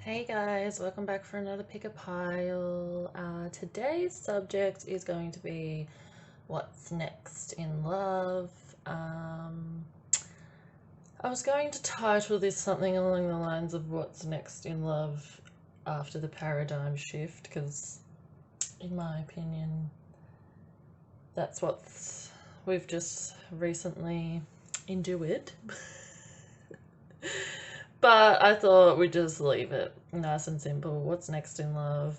Hey guys, welcome back for another pick a pile. Today's subject is going to be what's next in love. I was going to title this something along the lines of what's next in love after the paradigm shift, because in my opinion that's what we've just recently endured. But I thought we'd just leave it nice and simple. What's next in love?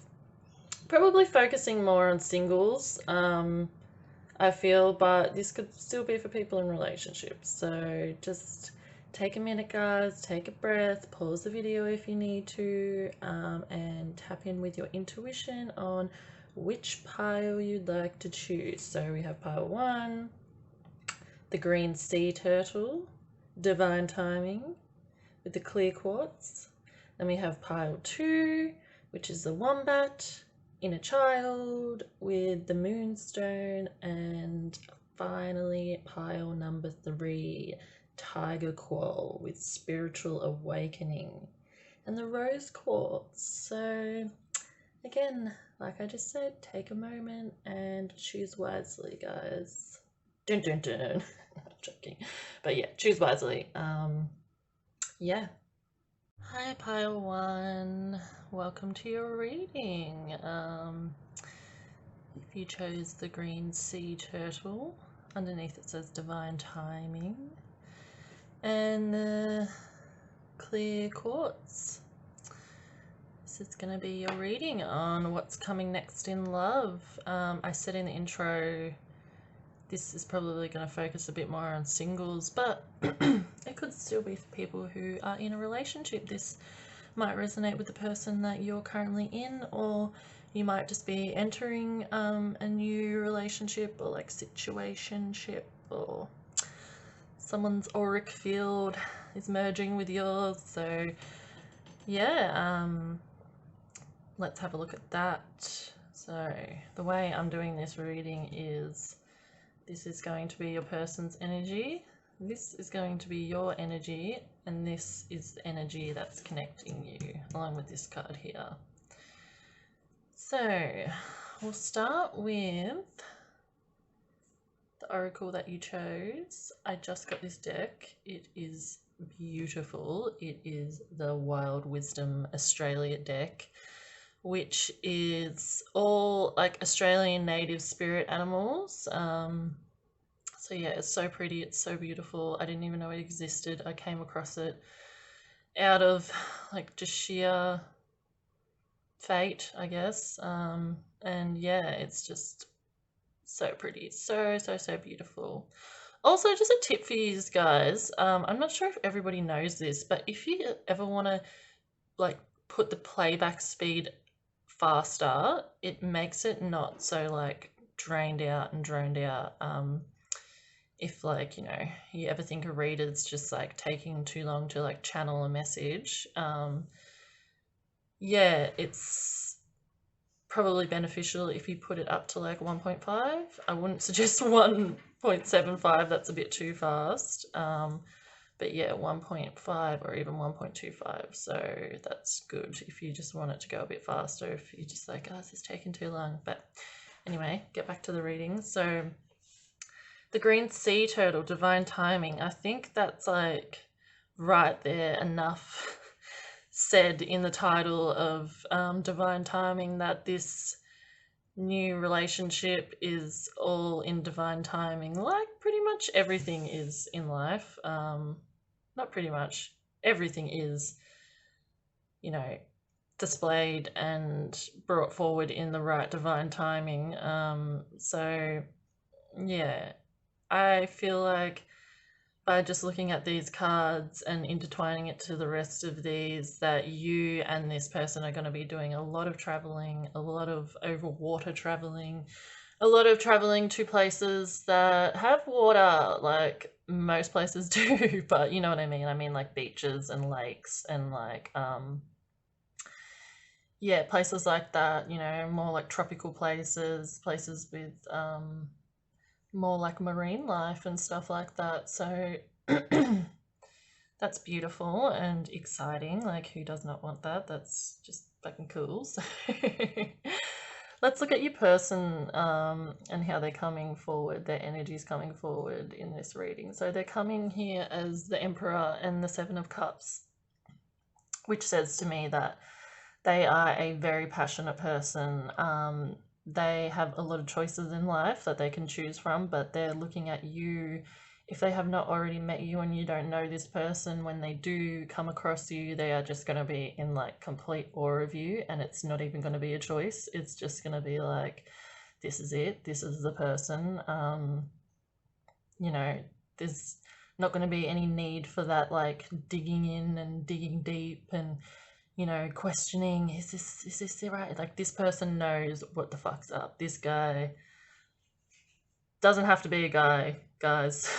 Probably focusing more on singles, I feel, but this could still be for people in relationships. So just take a minute, guys, take a breath, pause the video if you need to, and tap in with your intuition on which pile you'd like to choose. So we have pile 1, the green sea turtle, divine timing, with the clear quartz. Then we have pile 2, which is the wombat, inner child, with the moonstone, and finally pile number 3, tiger quoll, with spiritual awakening, and the rose quartz. So again, like I just said, take a moment and choose wisely, guys. Dun dun dun. I'm joking, but yeah, choose wisely. Yeah. Hi, pile 1. Welcome to your reading. If you chose the green sea turtle, underneath it says divine timing, and the clear quartz. This is going to be your reading on what's coming next in love. I said in the intro, this is probably going to focus a bit more on singles, but it could still be for people who are in a relationship. This might resonate with the person that you're currently in, or you might just be entering a new relationship or like situationship, or someone's auric field is merging with yours. So yeah, let's have a look at that. So the way I'm doing this reading is, this is going to be your person's energy, this is going to be your energy, and this is the energy that's connecting you, along with this card here. So we'll start with the oracle that you chose. I just got this deck. It is beautiful. It is the Wild Wisdom Australia deck, which is all like Australian native spirit animals. So yeah, it's so pretty, it's so beautiful. I didn't even know it existed. I came across it out of like just sheer fate, I guess. And yeah, it's just so pretty, so beautiful. Also, just a tip for you guys, I'm not sure if everybody knows this, but if you ever want to like put the playback speed faster, it makes it not so like drained out and droned out. If like, you know, you ever think a reader's just like taking too long to like channel a message, yeah, it's probably beneficial if you put it up to like 1.5. I wouldn't suggest 1.75, that's a bit too fast. But yeah, 1.5 or even 1.25. So that's good if you just want it to go a bit faster, if you're just like, oh, this is taking too long. But anyway, get back to the reading. So the green sea turtle, divine timing. I think that's like right there, enough said in the title of divine timing, that this new relationship is all in divine timing, like pretty much everything is in life. Not pretty much, everything is, you know, displayed and brought forward in the right divine timing. So yeah, I feel like by just looking at these cards and intertwining it to the rest of these, that you and this person are going to be doing a lot of traveling, a lot of over water traveling, a lot of traveling to places that have water, like most places do, but you know what I mean. I mean like beaches and lakes and like, yeah, places like that, you know, more like tropical places, places with, more like marine life and stuff like that. So That's beautiful and exciting. Like, who does not want that? That's just fucking cool. So let's look at your person and how they're coming forward, their energy's coming forward in this reading. So they're coming here as the Emperor and the Seven of Cups, which says to me that they are a very passionate person. They have a lot of choices in life that they can choose from, but they're looking at you. If they have not already met you and you don't know this person, when they do come across you, they are just going to be in like complete awe of you, and it's not even going to be a choice. It's just going to be like, this is it, this is the person. You know, there's not going to be any need for that like digging in and digging deep and, you know, questioning, is this right? Like, this person knows what the fuck's up. This guy doesn't have to be a guy, guys.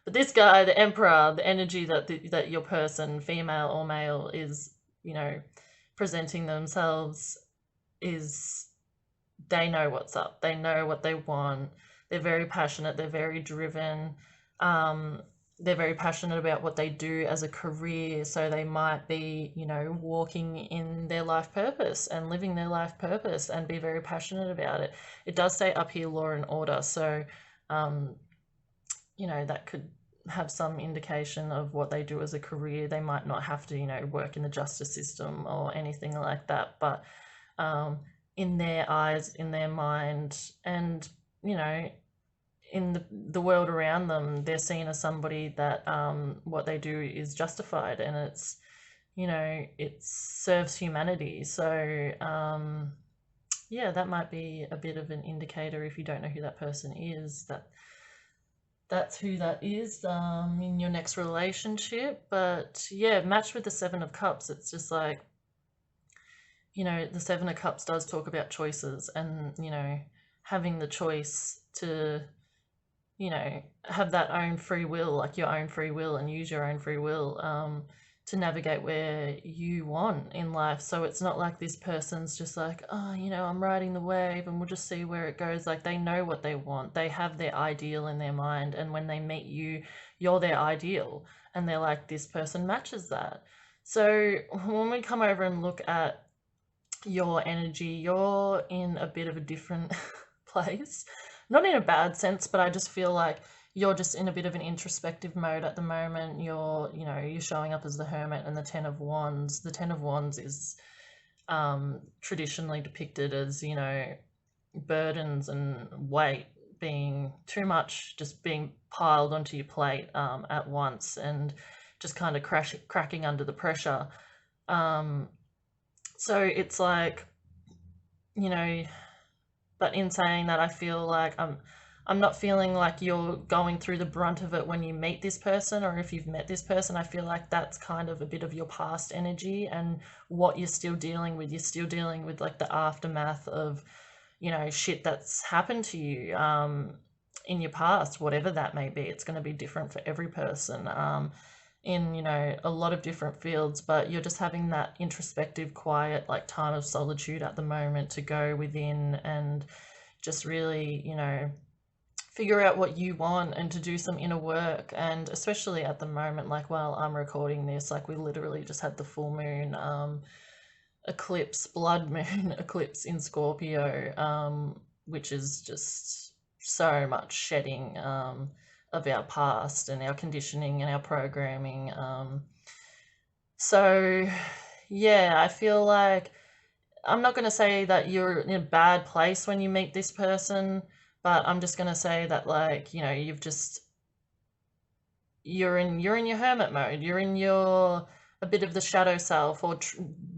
But this guy, the Emperor, the energy that your person, female or male, is, you know, presenting themselves is, they know what's up. They know what they want. They're very passionate. They're very driven. They're very passionate about what they do as a career. So they might be, you know, walking in their life purpose and living their life purpose and be very passionate about it. It does say up here law and order. So, you know, that could have some indication of what they do as a career. They might not have to, you know, work in the justice system or anything like that, but in their eyes, in their mind, and, you know, in the world around them, they're seen as somebody that what they do is justified, and it's, you know, it serves humanity. So yeah, that might be a bit of an indicator, if you don't know who that person is, that that's who that is in your next relationship. But yeah, matched with the Seven of Cups, it's just like, you know, the Seven of Cups does talk about choices and, you know, having the choice to, you know, have that own free will, like your own free will, and use your own free will to navigate where you want in life. So it's not like this person's just like, oh, you know, I'm riding the wave and we'll just see where it goes. Like, they know what they want. They have their ideal in their mind. And when they meet you, you're their ideal. And they're like, this person matches that. So when we come over and look at your energy, you're in a bit of a different place. Not in a bad sense, but I just feel like you're just in a bit of an introspective mode at the moment. You're, you know, you're showing up as the Hermit and the Ten of Wands. The Ten of Wands is traditionally depicted as, you know, burdens and weight being too much, just being piled onto your plate at once, and just kind of cracking under the pressure. So it's like, you know, but in saying that, I feel like I'm not feeling like you're going through the brunt of it when you meet this person, or if you've met this person. I feel like that's kind of a bit of your past energy, and what you're still dealing with. You're still dealing with like the aftermath of, you know, shit that's happened to you in your past, whatever that may be. It's going to be different for every person. In, you know, a lot of different fields, but you're just having that introspective, quiet, like time of solitude at the moment to go within and just really, you know, figure out what you want and to do some inner work. And especially at the moment, like while I'm recording this, like we literally just had the full moon eclipse, blood moon eclipse in Scorpio, which is just so much shedding of our past and our conditioning and our programming. So yeah, I feel like I'm not going to say that you're in a bad place when you meet this person, but I'm just going to say that, like, you know, you're in your hermit mode. You're in your a bit of the shadow self, or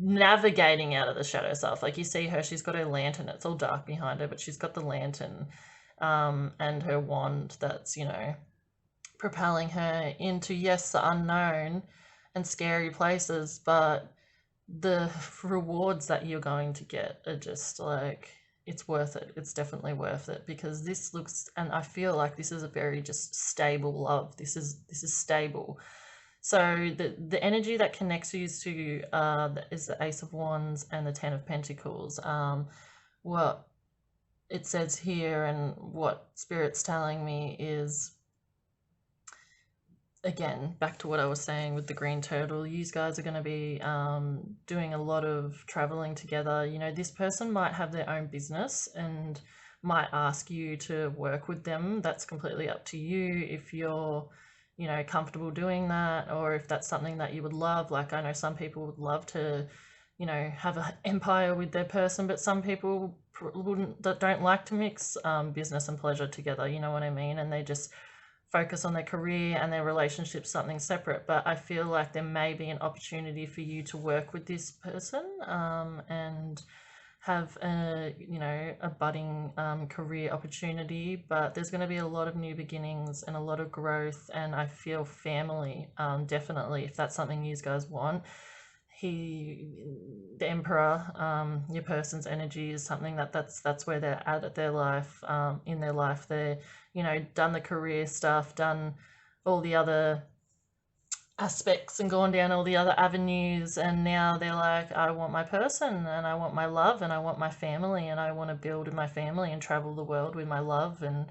navigating out of the shadow self. Like, you see her, she's got her lantern. It's all dark behind her, but she's got the lantern and her wand that's, you know, propelling her into, yes, the unknown and scary places, but the rewards that you're going to get are just like, it's worth it. It's definitely worth it, because this looks, and I feel like this is a very just stable love. This is stable. So the energy that connects you to is the Ace of Wands and the Ten of Pentacles. What it says here and what Spirit's telling me is again, back to what I was saying with the green turtle, you guys are going to be doing a lot of traveling together. You know, this person might have their own business and might ask you to work with them. That's completely up to you if you're, you know, comfortable doing that, or if that's something that you would love. Like, I know some people would love to, you know, have an empire with their person, but some people wouldn't, that don't like to mix business and pleasure together. You know what I mean? And they just focus on their career and their relationship something separate. But I feel like there may be an opportunity for you to work with this person and have a, you know, a budding career opportunity. But there's going to be a lot of new beginnings and a lot of growth, and I feel family, definitely, if that's something you guys want. The emperor, your person's energy is something that's where they're at their life, in their life. They're, you know, done the career stuff, done all the other aspects and gone down all the other avenues, and now they're like, I want my person and I want my love and I want my family and I want to build with my family and travel the world with my love. And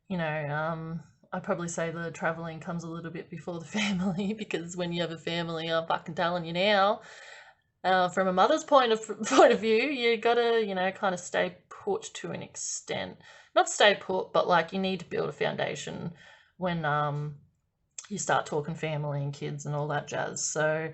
you know, I'd probably say the traveling comes a little bit before the family, because when you have a family, I'm fucking telling you now, from a mother's point of view, you gotta, you know, kind of stay put to an extent. Not stay put, but like you need to build a foundation when you start talking family and kids and all that jazz. So,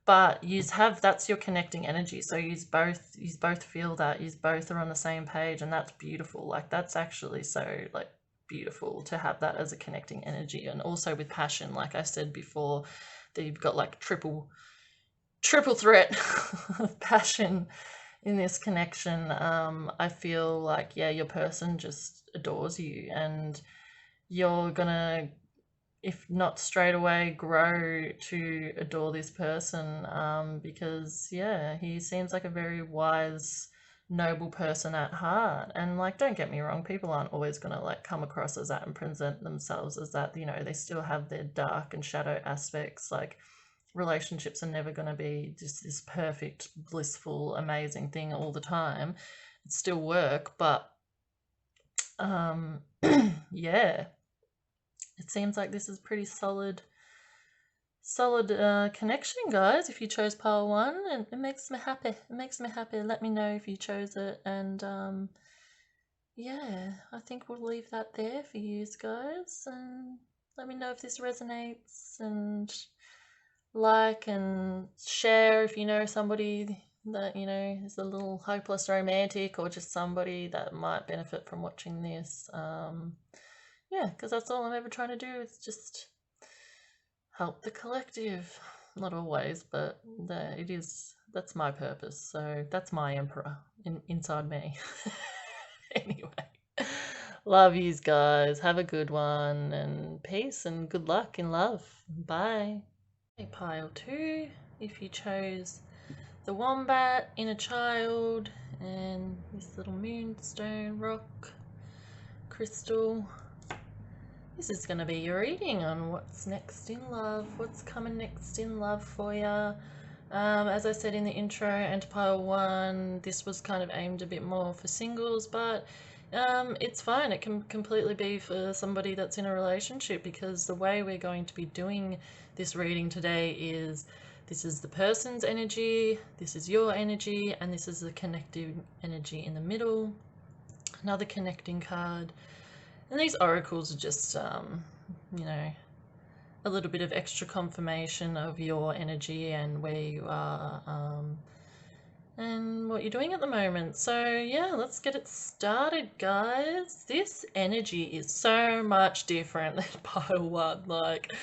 but you have, that's your connecting energy. So you both feel that you both are on the same page, and that's beautiful. Like that's actually so like beautiful to have that as a connecting energy, and also with passion, like I said before, that you've got like triple threat of passion in this connection. I feel like, yeah, your person just adores you, and you're gonna, if not straight away, grow to adore this person, because, yeah, he seems like a very wise, noble person at heart. And, like, don't get me wrong, people aren't always gonna, like, come across as that and present themselves as that. You know, they still have their dark and shadow aspects. Like, relationships are never going to be just this perfect, blissful, amazing thing all the time. It's still work, but um, yeah, it seems like this is pretty solid connection, guys. If you chose pile one, and it makes me happy. It makes me happy. Let me know if you chose it, and yeah, I think we'll leave that there for you guys, and let me know if this resonates, and like and share if you know somebody that, you know, is a little hopeless romantic, or just somebody that might benefit from watching this. Yeah, because that's all I'm ever trying to do, is just help the collective. Not always, but that's my purpose. So that's my emperor inside me. Anyway, love yous guys. Have a good one, and peace and good luck in love. Bye. Pile 2, if you chose the wombat, inner child, and this little moonstone rock crystal, this is going to be your reading on what's next in love, what's coming next in love for you. As I said in the intro, and to pile 1, this was kind of aimed a bit more for singles, but it's fine. It can completely be for somebody that's in a relationship, because the way we're going to be doing this reading today is, this is the person's energy, this is your energy, and this is the connective energy in the middle. Another connecting card. And these oracles are just, you know, a little bit of extra confirmation of your energy and where you are, and what you're doing at the moment. So yeah, let's get it started, guys. This energy is so much different than pile 1. Like,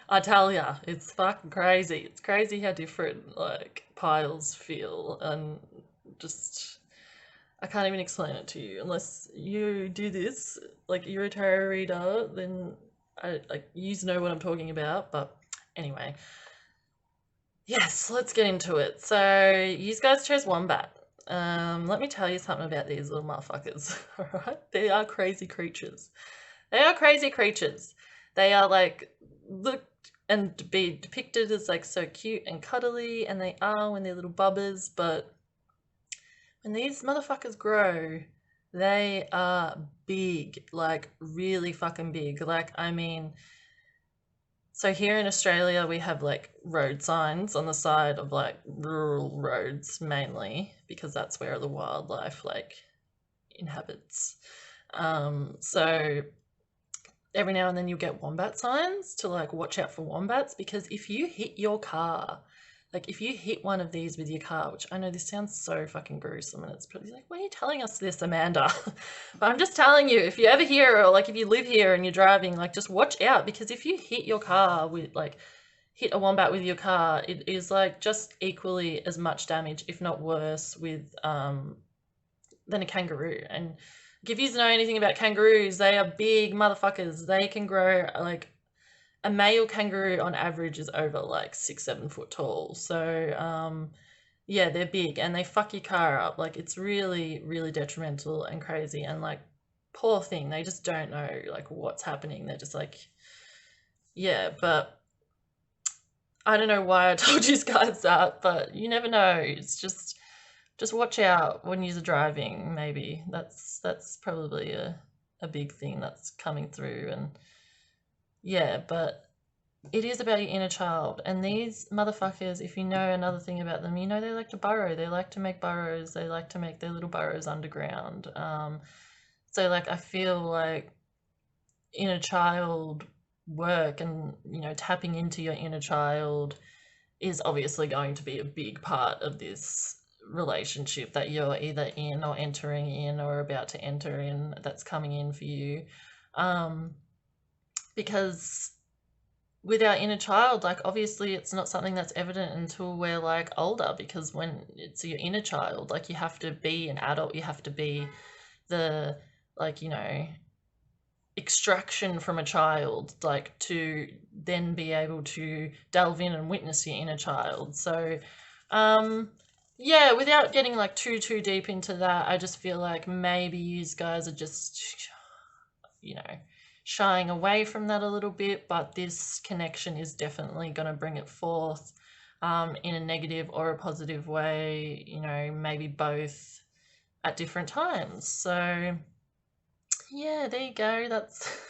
I tell ya, it's fucking crazy. It's crazy how different, like, piles feel, and just, I can't even explain it to you unless you do this. Like, you're a tarot reader, then you know what I'm talking about. But anyway, yes, let's get into it. So you guys chose wombat. Let me tell you something about these little motherfuckers. All right, they are crazy creatures. They are crazy creatures. They are like looked and be depicted as like so cute and cuddly, and they are when they're little bubbers, but when these motherfuckers grow, they are big, like really fucking big. Like, I mean, So here in Australia, we have like road signs on the side of like rural roads mainly because that's where the wildlife like inhabits. So every now and then you'll get wombat signs to like watch out for wombats because if you hit your car, like if you hit one of these with your car, which I know this sounds so fucking gruesome and it's pretty like, why are you telling us this, Amanda? But I'm just telling you, if you ever hear or like if you live here and you're driving, like just watch out because if you hit your car with like hit a wombat with your car, it is like just equally as much damage, if not worse, with than a kangaroo. And if you know anything about kangaroos, they are big motherfuckers. They can grow like a male kangaroo on average is over like 6, 7 foot tall. So yeah, they're big and they fuck your car up. Like it's really, really detrimental and crazy. And like poor thing, they just don't know like what's happening. They're just like, yeah, but I don't know why I told you guys that, but you never know. It's just watch out when you're driving, maybe. That's probably a big thing that's coming through. And yeah, but it is about your inner child. And these motherfuckers, if you know another thing about them, you know they like to burrow. They like to make burrows. They like to make their little burrows underground. So like I feel like inner child work and tapping into your inner child is obviously going to be a big part of this relationship that you're either in or entering in or about to enter in, that's coming in for you. Because with our inner child, like obviously it's not something that's evident until we're like older, because when it's your inner child, like you have to be an adult, you have to be the like extraction from a child, like to then be able to delve in and witness your inner child. So yeah, without getting like too deep into that, I just feel like maybe you guys are just shying away from that a little bit, but this connection is definitely going to bring it forth in a negative or a positive way, maybe both at different times. So yeah, there you go. That's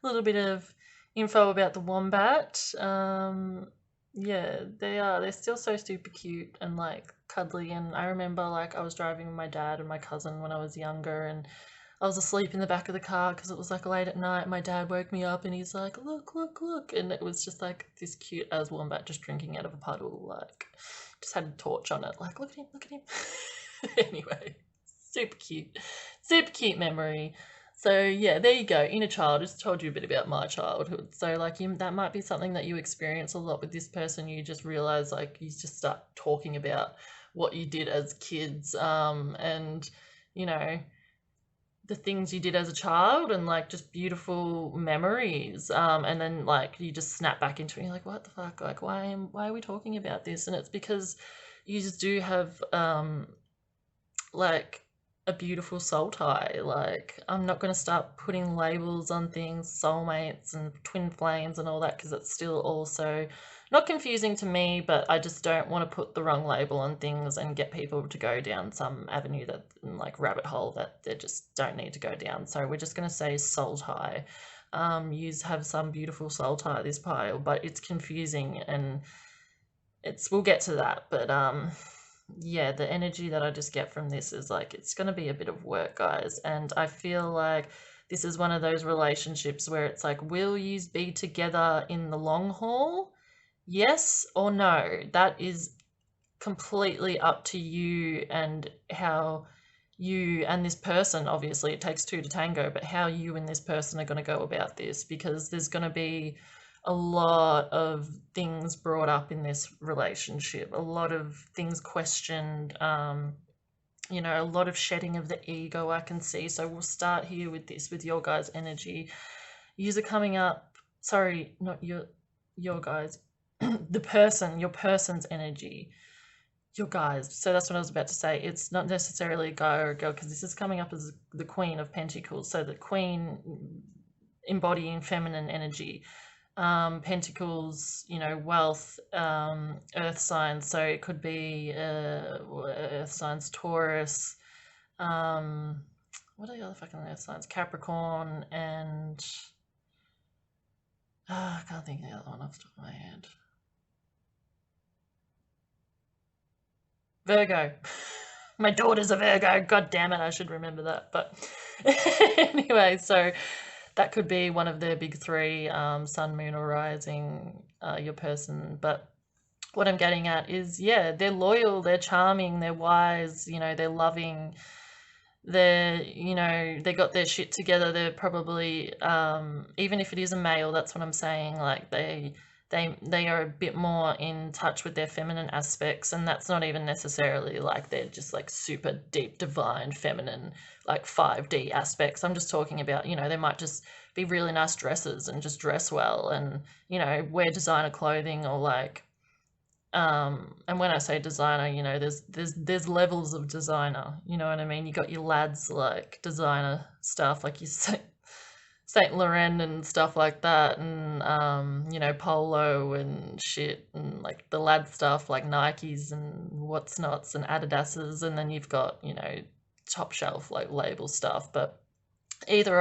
a little bit of info about the wombat. Yeah, they're still so super cute and like cuddly. And I remember like I was driving with my dad and my cousin when I was younger, and I was asleep in the back of the car because it was like late at night. My dad woke me up and he's like, look, look, look. And it was just like this cute as wombat just drinking out of a puddle, like just had a torch on it. Like, look at him, look at him. Anyway, super cute memory. So yeah, there you go. Inner child. Just told you a bit about my childhood. So like that might be something that you experience a lot with this person. You just realize like you just start talking about what you did as kids, and you know the things you did as a child, and like just beautiful memories, and then like you just snap back into it, you're like, what the fuck, like why are we talking about this? And it's because you just do have like a beautiful soul tie. Like I'm not going to start putting labels on things, soulmates and twin flames and all that, because it's still also not confusing to me, but I just don't want to put the wrong label on things and get people to go down some avenue that like rabbit hole that they just don't need to go down. So we're just going to say soul tie. You have some beautiful soul tie this pile, but it's confusing, and we'll get to that. But yeah, the energy that I just get from this is like it's going to be a bit of work, guys. And I feel like this is one of those relationships where it's like, will you be together in the long haul? Yes or no? That is completely up to you and how you and this person, obviously it takes two to tango, but how you and this person are going to go about this, because there's going to be a lot of things brought up in this relationship, a lot of things questioned, a lot of shedding of the ego I can see. So we'll start here with this, with your guys' energy. Yous are coming up, sorry, not your guys, your person's energy. Your guys. So that's what I was about to say. It's not necessarily a guy or a girl, because this is coming up as the Queen of Pentacles. So the Queen embodying feminine energy. Pentacles, wealth, earth signs. So it could be earth signs, Taurus. What are the other fucking earth signs? Capricorn and I can't think of the other one off the top of my head. Virgo. My daughter's a Virgo. God damn it, I should remember that. But anyway, so that could be one of their big three, sun, moon, or rising, your person. But what I'm getting at is, yeah, they're loyal, they're charming, they're wise, they're loving, they got their shit together. They're probably, even if it is a male, that's what I'm saying. Like they are a bit more in touch with their feminine aspects, and that's not even necessarily like they're just like super deep divine feminine, like 5D aspects. I'm just talking about, they might just be really nice dresses and just dress well, and wear designer clothing, or like, and when I say designer, there's levels of designer. You know what I mean? You got your lads like designer stuff, like your Saint Laurent and stuff like that, and Polo and shit, and like the lad stuff like Nikes and what's nots and Adidas's, and then you've got top shelf like label stuff. But either,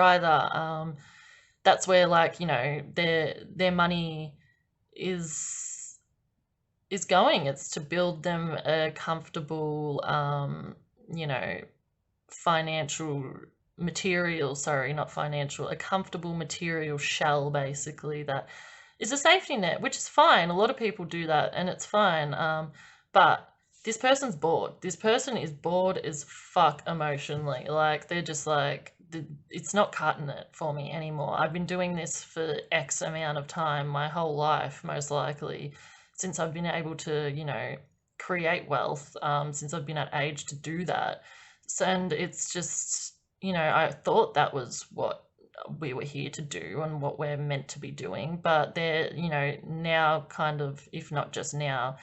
that's where, like, their money is going. It's to build them a comfortable, you know, financial material, sorry, not financial, a comfortable material shell, basically, that is a safety net, which is fine. A lot of people do that, and it's fine. But this person's bored. This person is bored as fuck emotionally. Like, they're just like, it's not cutting it for me anymore. I've been doing this for X amount of time, my whole life, most likely, since I've been able to, create wealth, since I've been at age to do that. And it's just, I thought that was what we were here to do and what we're meant to be doing. But they're, now kind of, if not just now,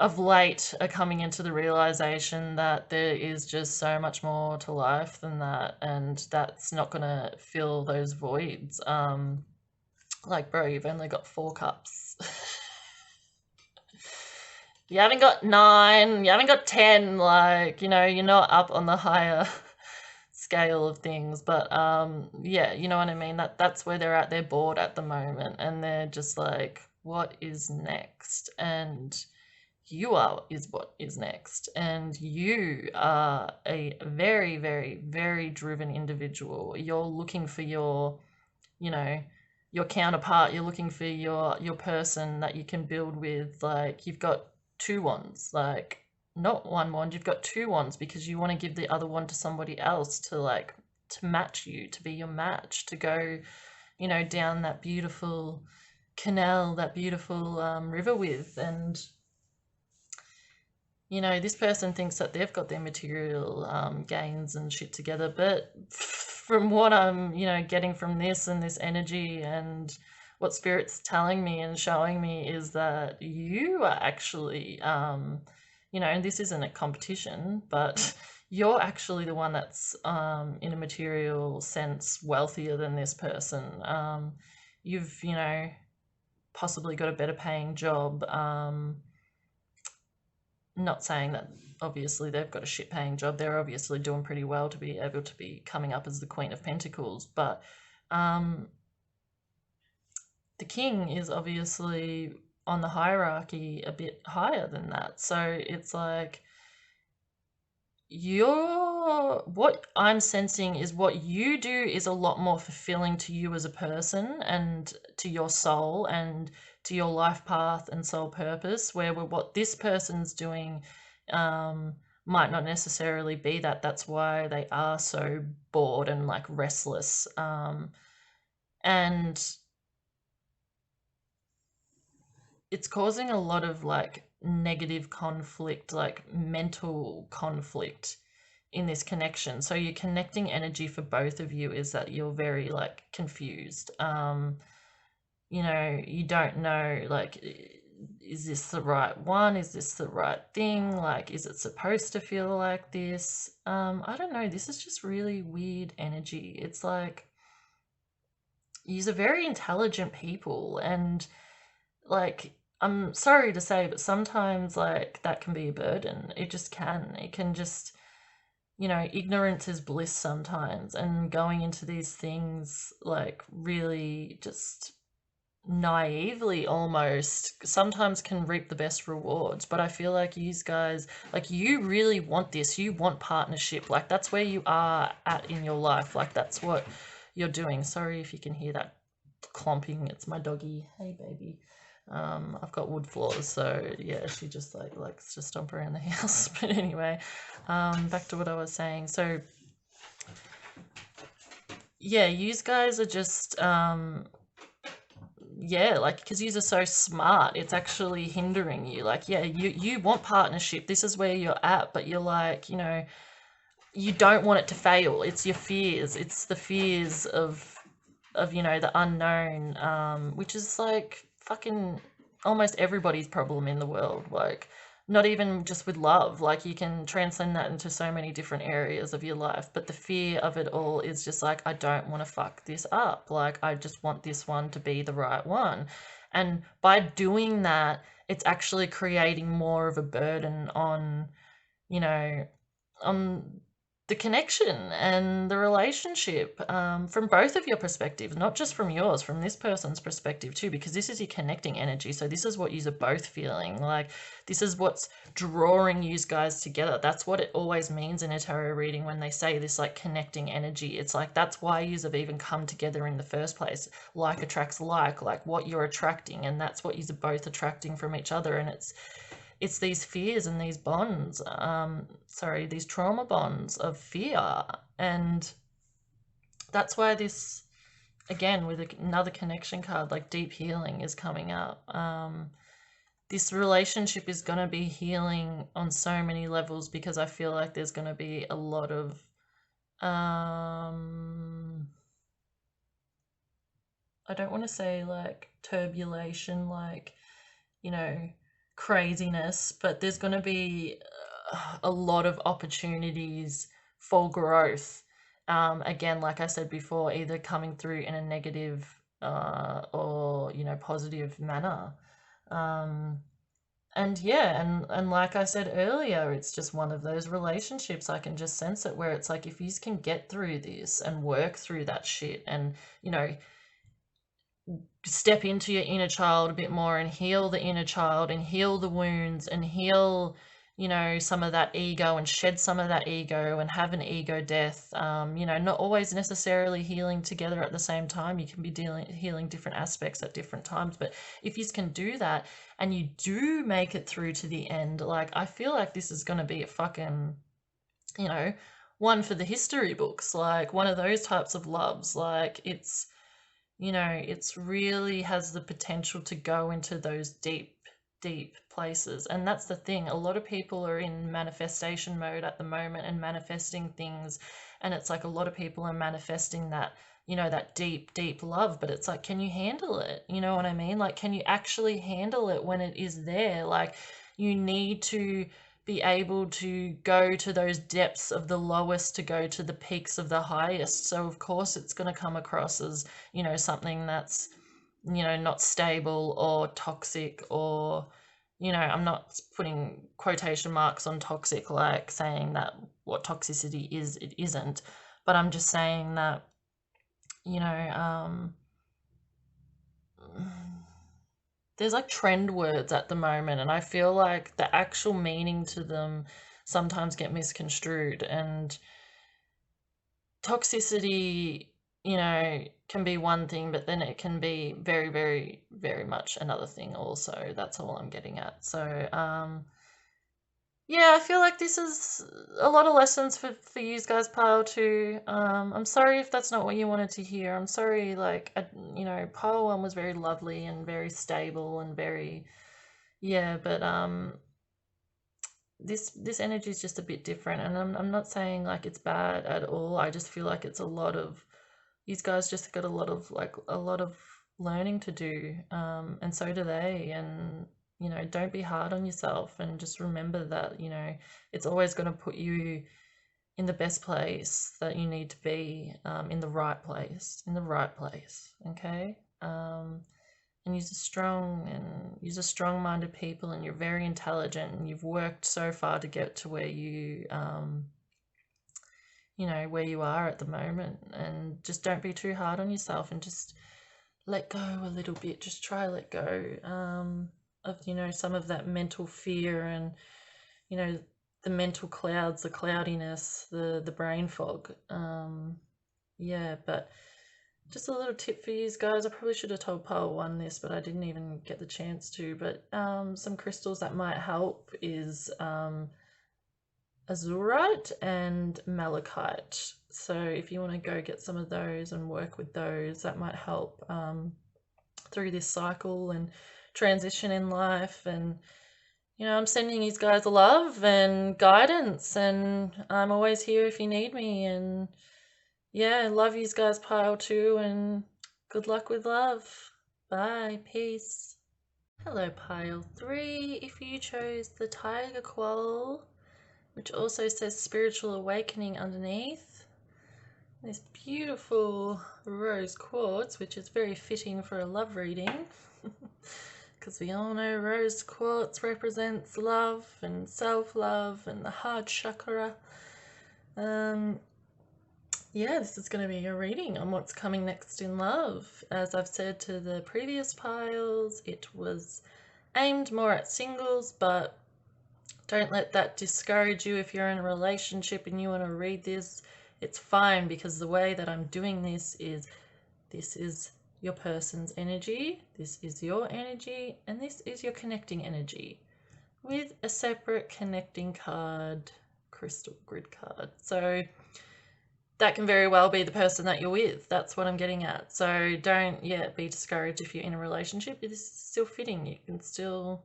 of late, are coming into the realization that there is just so much more to life than that. And that's not going to fill those voids. Like, bro, you've only got 4 cups. You haven't got 9, you haven't got 10, like, you're not up on the higher scale of things. But yeah, you know what I mean? That's where they're at. They're bored at the moment, and they're just like, what is next? And is what is next. And you are a very, very, very driven individual. You're looking for you know, your counterpart. You're looking for your person that you can build with. Like, you've got 2 wands, like, not 1 wand, you've got 2 wands, because you want to give the other one to somebody else, to like, to match you, to be your match, to go, down that beautiful canal, that beautiful river with. And this person thinks that they've got their material gains and shit together, but from what I'm, getting from this and this energy, and what Spirit's telling me and showing me, is that you are actually, and this isn't a competition, but you're actually the one that's, in a material sense, wealthier than this person. You've, possibly got a better paying job. Not saying that obviously they've got a shit paying job. They're obviously doing pretty well to be able to be coming up as the Queen of Pentacles. But the King is obviously on the hierarchy a bit higher than that. So it's like, what I'm sensing is what you do is a lot more fulfilling to you as a person, and to your soul, and to your life path and soul purpose, where what this person's doing might not necessarily be that. That's why they are so bored and like restless. And it's causing a lot of like negative conflict, like mental conflict in this connection. So you're connecting energy for both of you is that you're very like confused. You don't know, like, is this the right one? Is this the right thing? Like, is it supposed to feel like this? I don't know. This is just really weird energy. It's like, these are very intelligent people, and like, I'm sorry to say, but sometimes like that can be a burden. It just can. It can just, ignorance is bliss sometimes, and going into these things like really just naively almost sometimes can reap the best rewards. But I feel like you guys, like, you really want this, you want partnership, like that's where you are at in your life, like that's what you're doing. Sorry if you can hear that clomping, it's my doggy. Hey baby. I've got wood floors, so yeah, she just like likes to stomp around the house. But anyway, back to what I was saying. So yeah, you guys are just yeah, like, because you are so smart, it's actually hindering you. Like, yeah, you want partnership, this is where you're at, but you're like, you don't want it to fail. It's your fears, it's the fears of the unknown, which is like fucking almost everybody's problem in the world. Like, not even just with love, like you can transcend that into so many different areas of your life, but the fear of it all is just like, I don't want to fuck this up, like I just want this one to be the right one. And by doing that, it's actually creating more of a burden on, you know on the connection and the relationship, from both of your perspectives, not just from yours, from this person's perspective too, because this is your connecting energy. So this is what you are both feeling. Like, this is what's drawing you guys together. That's what it always means in a tarot reading when they say this, like, connecting energy. It's like, that's why you have even come together in the first place. Like attracts like what you're attracting, and that's what you are both attracting from each other. And it's these fears and these bonds, these trauma bonds of fear. And that's why this, again, with another connection card, like deep healing is coming up. This relationship is going to be healing on so many levels, because I feel like there's going to be a lot of, I don't want to say like turbulation, like, you know, craziness, but there's going to be a lot of opportunities for growth. Again, like I said before, either coming through in a negative or positive manner. And yeah, and like I said earlier, it's just one of those relationships, I can just sense it, where it's like, if you can get through this and work through that shit, and step into your inner child a bit more and heal the inner child and heal the wounds and heal, some of that ego, and shed some of that ego and have an ego death. Not always necessarily healing together at the same time. You can be healing different aspects at different times. But if you can do that and you do make it through to the end, like, I feel like this is going to be a fucking, one for the history books, like one of those types of loves. Like, it's really has the potential to go into those deep, deep places. And that's the thing. A lot of people are in manifestation mode at the moment and manifesting things. And it's like, a lot of people are manifesting that, that deep, deep love. But it's like, can you handle it? You know what I mean? Like, can you actually handle it when it is there? Like, you need to be able to go to those depths of the lowest to go to the peaks of the highest. So of course it's going to come across as, something that's, not stable or toxic, or, I'm not putting quotation marks on toxic, like saying that what toxicity is, it isn't. But I'm just saying that, you know, there's like trend words at the moment, and I feel like the actual meaning to them sometimes get misconstrued. And toxicity, can be one thing, but then it can be very, very, very much another thing also. That's all I'm getting at. So, yeah, I feel like this is a lot of lessons for you guys, pile too. I'm sorry if that's not what you wanted to hear. I'm sorry, like, pile one was very lovely and very stable and very, yeah, but this energy is just a bit different, and I'm not saying like it's bad at all. I just feel like it's a lot of, these guys just got a lot of learning to do, and so do they. And don't be hard on yourself, and just remember that it's always going to put you in the best place that you need to be, in the right place, okay. And you're strong-minded people, and you're very intelligent, and you've worked so far to get to where where you are at the moment. And just don't be too hard on yourself, and just let go a little bit. Just try let go of, you know, some of that mental fear and, you know, the mental clouds, the cloudiness, the brain fog. Yeah, but just a little tip for you guys. I probably should have told pile 1 this, but I didn't even get the chance to. But some crystals that might help is azurite and malachite. So if you want to go get some of those and work with those, that might help through this cycle and transition in life. And you know, I'm sending you guys love and guidance, and I'm always here if you need me. And yeah, love you guys, pile 2, and good luck with love. Bye, peace. Hello, pile 3. If you chose the tiger quoll, which also says spiritual awakening underneath, this beautiful rose quartz, which is very fitting for a love reading, because we all know rose quartz represents love and self-love and the heart chakra. Yeah, this is going to be a reading on what's coming next in love. As I've said to the previous piles, it was aimed more at singles, but don't let that discourage you if you're in a relationship and you want to read this. It's fine, because the way that I'm doing this is your person's energy, this is your energy, and this is your connecting energy with a separate connecting card, crystal grid card. So that can very well be the person that you're with. That's what I'm getting at. So don't be discouraged if you're in a relationship. This is still fitting. You can still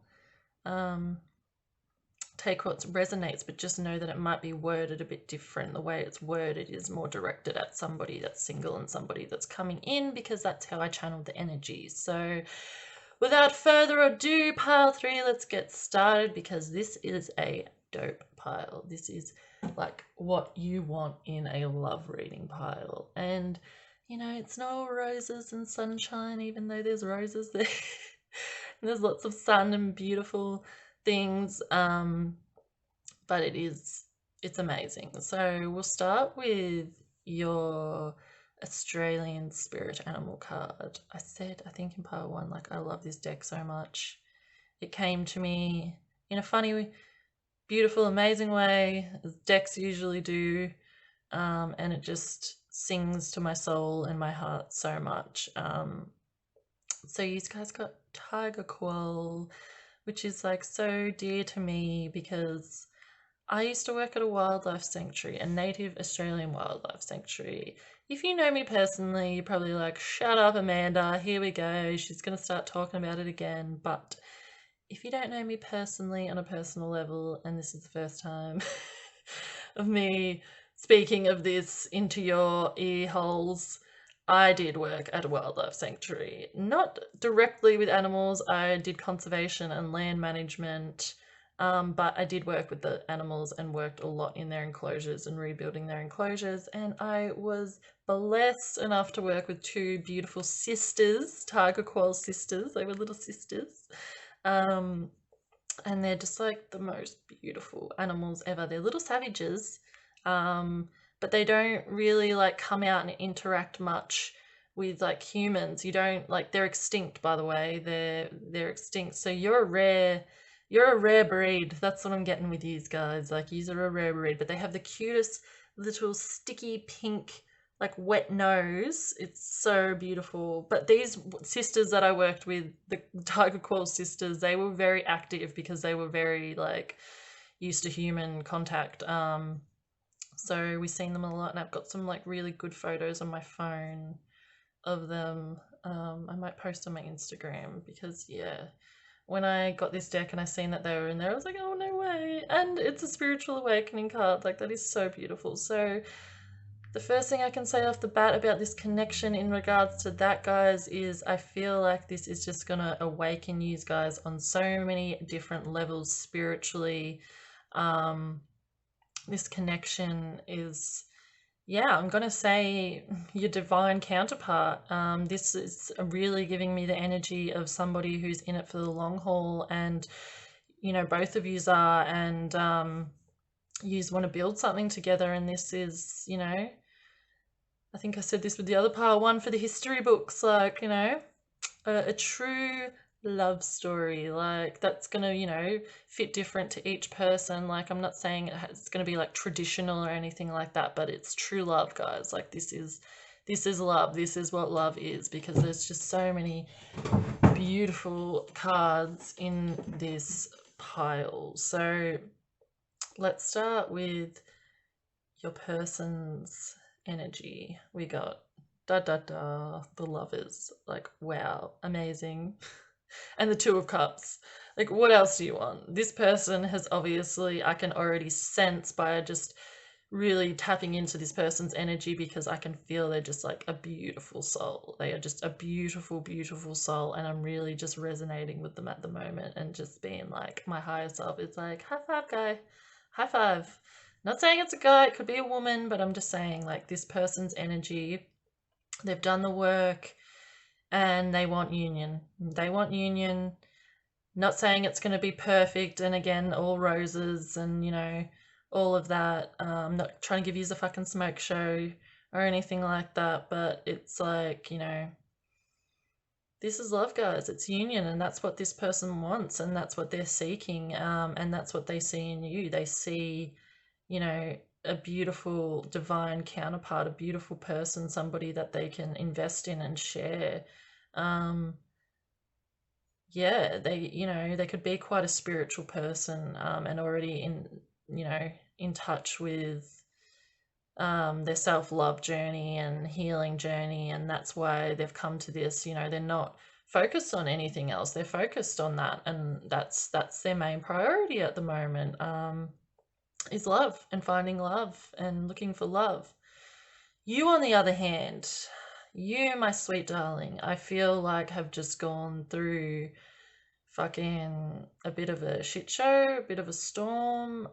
take what resonates, but just know that it might be worded a bit different. The way it's worded is more directed at somebody that's single and somebody that's coming in, because that's how I channel the energy. So without further ado, pile 3, let's get started, because this is a dope pile. This is like what you want in a love reading pile. And you know, it's no roses and sunshine, even though there's roses there. And there's lots of sun and beautiful things, but it's amazing. So we'll start with your Australian spirit animal card. I think in pile 1, like, I love this deck so much. It came to me in a funny, beautiful, amazing way, as decks usually do, and it just sings to my soul and my heart so much. So you guys got tiger quoll, which is like so dear to me, because I used to work at a wildlife sanctuary, a native Australian wildlife sanctuary. If you know me personally, you're probably like, shut up, Amanda, here we go, she's going to start talking about it again. But if you don't know me personally on a personal level, and this is the first time of me speaking of this into your ear holes, I did work at a wildlife sanctuary. Not directly with animals, I did conservation and land management, but I did work with the animals and worked a lot in their enclosures and rebuilding their enclosures. And I was blessed enough to work with 2 beautiful sisters, tiger quoll sisters. They were little sisters. And they're just like the most beautiful animals ever. They're little savages, but they don't really like come out and interact much with like humans. You don't like, they're extinct, by the way. They're extinct. So you're a rare breed. That's what I'm getting with these guys. Like, these are a rare breed, but they have the cutest little sticky pink, like, wet nose. It's so beautiful. But these sisters that I worked with, the tiger quoll sisters, they were very active because they were very like used to human contact. So we've seen them a lot, and I've got some like really good photos on my phone of them. I might post on my Instagram, because when I got this deck and I seen that they were in there, I was like, oh, no way. And it's a spiritual awakening card. Like, that is so beautiful. So the first thing I can say off the bat about this connection in regards to that, guys, is I feel like this is just going to awaken you guys on so many different levels spiritually. This connection is, I'm going to say, your divine counterpart. This is really giving me the energy of somebody who's in it for the long haul, and, you know, both of yous are, and yous want to build something together. And this is, you know, I think I said this with the other pile 1 for the history books, like, you know, a true love story. Like that's gonna, fit different to each person. Like I'm not saying it's gonna be like traditional or anything like that, but it's true love, guys. Like this is love. This is what love is, because there's just so many beautiful cards in this pile. So let's start with your person's energy. We got the lovers. Like, wow, amazing. And the Two of Cups. Like, what else do you want? This person has obviously, I can already sense by just really tapping into this person's energy, because I can feel they're just like a beautiful soul. They are just a beautiful, beautiful soul. And I'm really just resonating with them at the moment and just being like, my higher self is like, high five, guy. High five. Not saying it's a guy, it could be a woman, but I'm just saying, like, this person's energy, they've done the work and they want union. They want union. Not saying it's going to be perfect and again, all roses and, all of that. I'm not trying to give you a fucking smoke show or anything like that, but it's like, this is love, guys. It's union, and that's what this person wants, and that's what they're seeking, and that's what they see in you. They see, a beautiful divine counterpart, a beautiful person, somebody that they can invest in and share. Yeah, they could be quite a spiritual person, and already in touch with their self-love journey and healing journey, and that's why they've come to this. They're not focused on anything else. They're focused on that, and that's their main priority at the moment, is love and finding love and looking for love. You, on the other hand, you, my sweet darling, I feel like have just gone through fucking a bit of a shit show, a bit of a storm.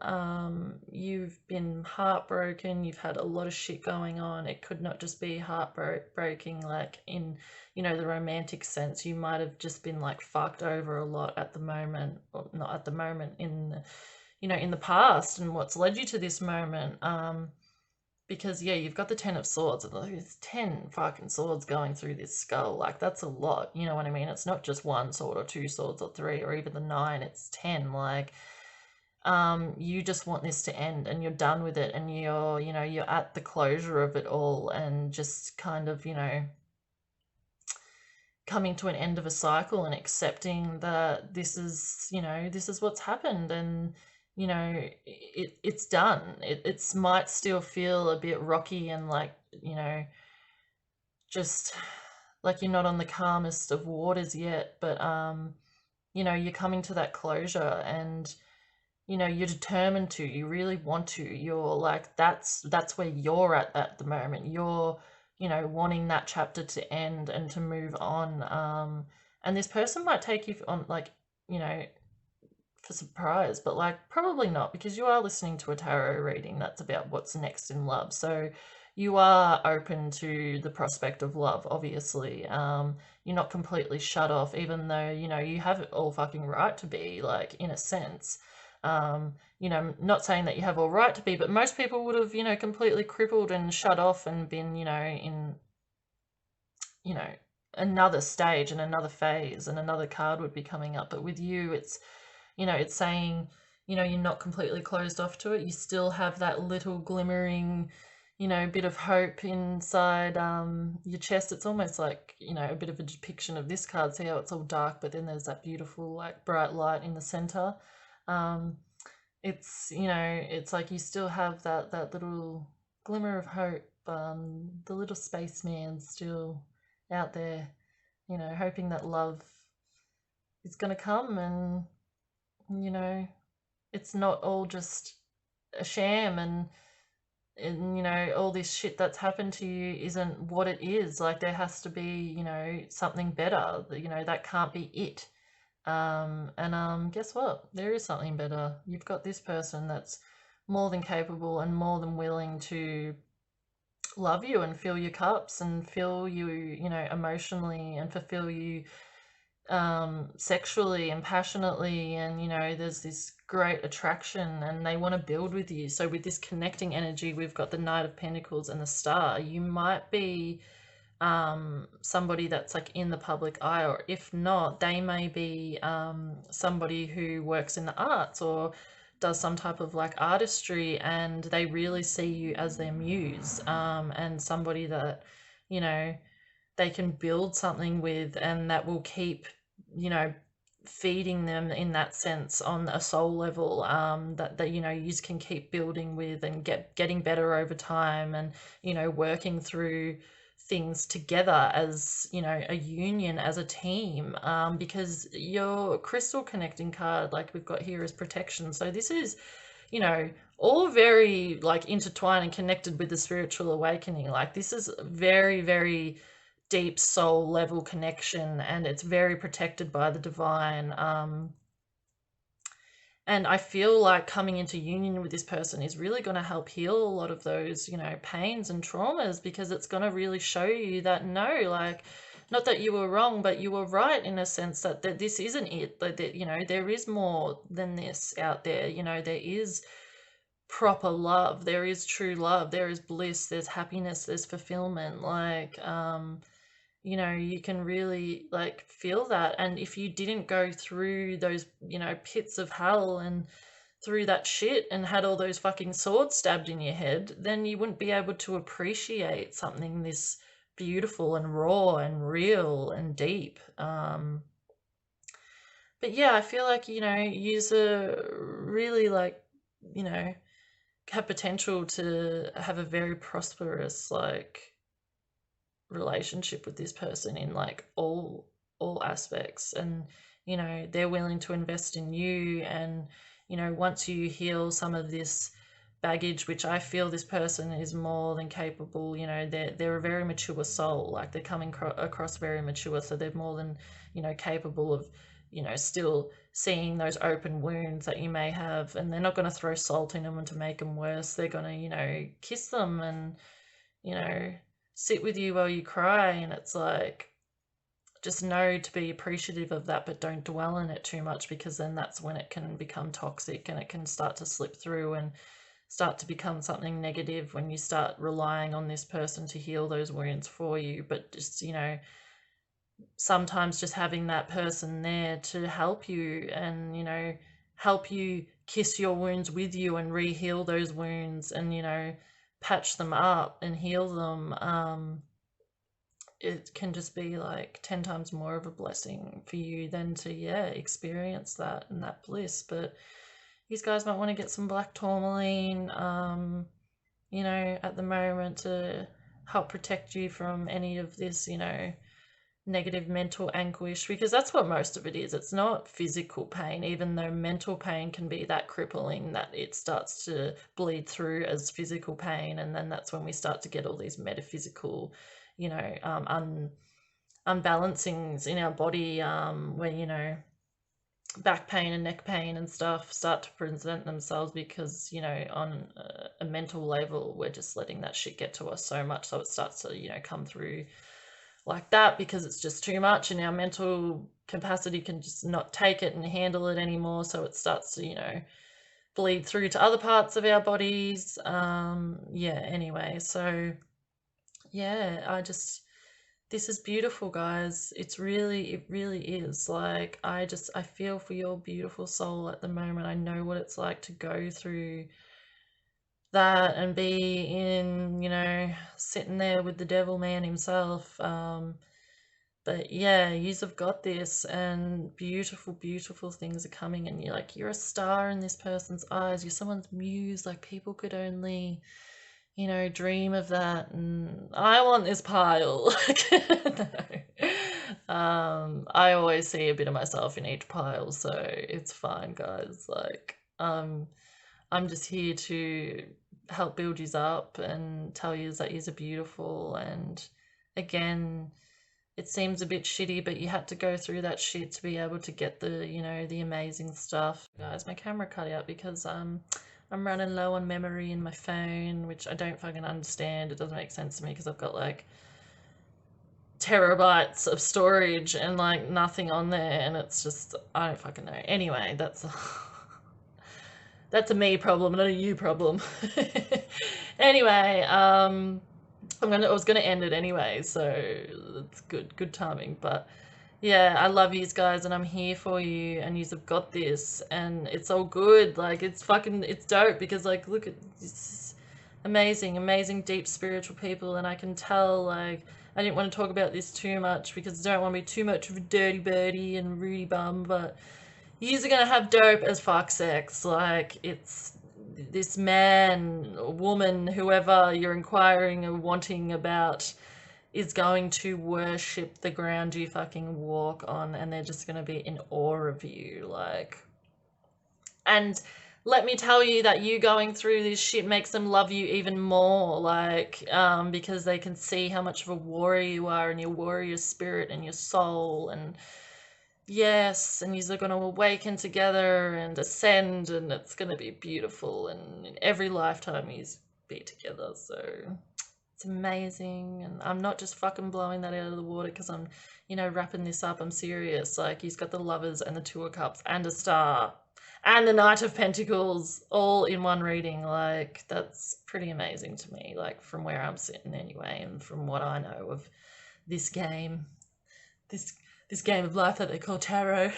You've been heartbroken. You've had a lot of shit going on. It could not just be heartbreaking, like in, the romantic sense. You might have just been like fucked over a lot at the moment, or not at the moment, in the past, and what's led you to this moment. Because yeah, you've got the 10 of swords, and there's 10 fucking swords going through this skull. Like, that's a lot, you know what I mean? It's not just one sword or two swords or three or even the 9, it's 10. Like, you just want this to end, and you're done with it, and you're at the closure of it all, and just kind of, coming to an end of a cycle and accepting that this is what's happened, and it's done. It might still feel a bit rocky and like, just like you're not on the calmest of waters yet, but you're coming to that closure, and you're determined to, you really want to, you're like, that's where you're at the moment. You're wanting that chapter to end and to move on, and this person might take you on, like, for surprise, but like probably not, because you are listening to a tarot reading that's about what's next in love. So you are open to the prospect of love, obviously. You're not completely shut off, even though, you have it all fucking right to be, like, in a sense. Not saying that you have all right to be, but most people would have, completely crippled and shut off and been, in, you know, another stage and another phase, and another card would be coming up. But with you, it's saying, you're not completely closed off to it. You still have that little glimmering, bit of hope inside your chest. It's almost like, a bit of a depiction of this card. See how it's all dark, but then there's that beautiful, like, bright light in the center. It's like you still have that little glimmer of hope. The little spaceman's still out there, hoping that love is going to come, and it's not all just a sham, and all this shit that's happened to you isn't what it is. Like, there has to be, something better. That can't be it. And guess what? There is something better. You've got this person that's more than capable and more than willing to love you and fill your cups and fill you, emotionally, and fulfill you sexually and passionately, and there's this great attraction, and they want to build with you. So with this connecting energy, we've got the Knight of Pentacles and the Star. You might be somebody that's like in the public eye, or if not, they may be somebody who works in the arts or does some type of like artistry, and they really see you as their muse, and somebody that, you know, they can build something with, and that will keep, you know, feeding them in that sense on a soul level, that you know, you can keep building with and getting better over time, and you know, working through things together as, you know, a union, as a team, because your crystal connecting card, like we've got here, is protection. So this is, you know, all very like intertwined and connected with the spiritual awakening. Like this is very, very deep soul level connection, and it's very protected by the divine. And I feel like coming into union with this person is really going to help heal a lot of those, you know, pains and traumas, because it's going to really show you that no, like, not that you were wrong, but you were right in a sense that this isn't it. That, you know, there is more than this out there. You know, there is proper love, there is true love, there is bliss, there's happiness, there's fulfillment. Like, you know, you can really like feel that. And if you didn't go through those, you know, pits of hell and through that shit and had all those fucking swords stabbed in your head, then you wouldn't be able to appreciate something this beautiful and raw and real and deep. But yeah, I feel like, you know, you's a really like, you know, have potential to have a very prosperous like relationship with this person in like all aspects. And you know, they're willing to invest in you, and you know, once you heal some of this baggage, which I feel this person is more than capable, you know, they're a very mature soul. Like they're coming across very mature, so they're more than, you know, capable of, you know, still seeing those open wounds that you may have, and they're not going to throw salt in them and to make them worse. They're going to, you know, kiss them and, you know, sit with you while you cry. And it's like, just know to be appreciative of that, but don't dwell in it too much, because then that's when it can become toxic and it can start to slip through and start to become something negative when you start relying on this person to heal those wounds for you. But just, you know, sometimes just having that person there to help you and, you know, help you kiss your wounds with you and re-heal those wounds, and, you know, patch them up and heal them, it can just be like 10 times more of a blessing for you than to, yeah, experience that and that bliss. But these guys might want to get some black tourmaline, you know, at the moment, to help protect you from any of this, you know, negative mental anguish, because that's what most of it is. It's not physical pain, even though mental pain can be that crippling that it starts to bleed through as physical pain. And then that's when we start to get all these metaphysical, you know, unbalancings in our body, when, you know, back pain and neck pain and stuff start to present themselves, because, you know, on a mental level, we're just letting that shit get to us so much, so it starts to, you know, come through like that, because it's just too much and our mental capacity can just not take it and handle it anymore. So it starts to, you know, bleed through to other parts of our bodies. Yeah, anyway, so yeah, this is beautiful, guys. It really is. Like, I feel for your beautiful soul at the moment. I know what it's like to go through that and be in, you know, sitting there with the devil man himself. But yeah, yous have got this, and beautiful, beautiful things are coming, and you're a star in this person's eyes. You're someone's muse. Like, people could only, you know, dream of that, and I want this pile. No. I always see a bit of myself in each pile, so it's fine, guys. Like, I'm just here to help build yous up and tell yous that yous are beautiful. And again, it seems a bit shitty, but you had to go through that shit to be able to get the, you know, the amazing stuff. Guys, my camera cut out because I'm running low on memory in my phone, which I don't fucking understand. It doesn't make sense to me because I've got like terabytes of storage and like nothing on there, and it's just, I don't fucking know. Anyway, that's a me problem, not a you problem. Anyway, I was gonna end it anyway, so it's good timing. But yeah, I love you guys, and I'm here for you, and you've got this, and it's all good. Like it's dope because like look at this amazing, deep spiritual people, and I can tell like I didn't want to talk about this too much because I don't want to be too much of a dirty birdie and Rudy bum, but yous are gonna have dope as fuck sex. Like it's this man, woman, whoever you're inquiring or wanting about is going to worship the ground you fucking walk on, and they're just gonna be in awe of you. Like, and let me tell you that you going through this shit makes them love you even more, like, because they can see how much of a warrior you are and your warrior spirit and your soul, and yes, and you're going to awaken together and ascend, and it's going to be beautiful, and in every lifetime you be together, so it's amazing. And I'm not just fucking blowing that out of the water because I'm, wrapping this up. I'm serious. Like, he's got the Lovers and the Two of Cups and a Star and the Knight of Pentacles all in one reading. Like, that's pretty amazing to me, like, from where I'm sitting anyway, and from what I know of this game, this game of life that they call tarot.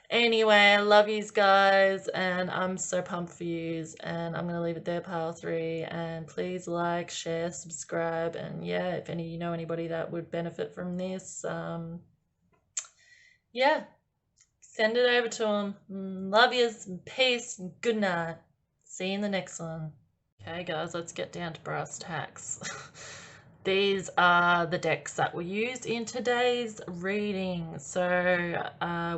Anyway, I love yous guys, and I'm so pumped for yous, and I'm gonna leave it there, pile 3, and please like, share, subscribe, and yeah, if you know anybody that would benefit from this, yeah, send it over to them. Love yous, peace, and good night. See you in the next one. Okay guys, let's get down to brass tacks. These are the decks that were used in today's reading. So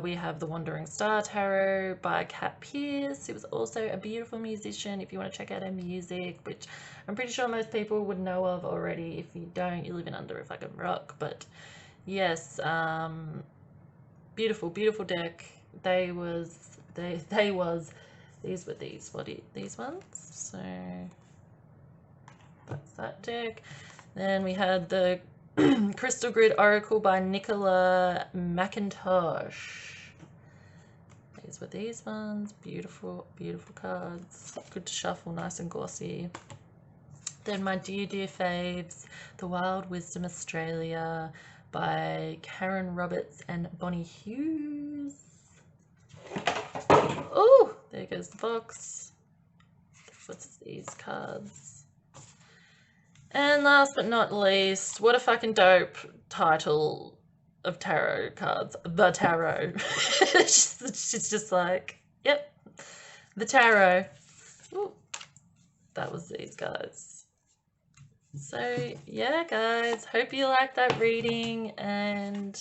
we have the Wandering Star Tarot by Kat Pierce, who was also a beautiful musician. If you want to check out her music, which I'm pretty sure most people would know of already. If you don't, you're living under a fucking rock. But yes, beautiful deck. These were these ones. So that's that deck. Then we had the Crystal Grid Oracle by Nicola McIntosh. These were these ones. Beautiful cards. Good to shuffle, nice and glossy. Then my dear faves, The Wild Wisdom Australia by Karen Roberts and Bonnie Hughes. Oh, there goes the box. What's these cards? And last but not least, what a fucking dope title of tarot cards. The Tarot. She's just like, yep, the Tarot. Ooh, that was these guys. So, yeah, guys, hope you liked that reading, and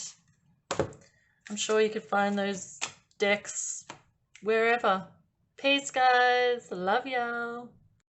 I'm sure you could find those decks wherever. Peace, guys. Love y'all.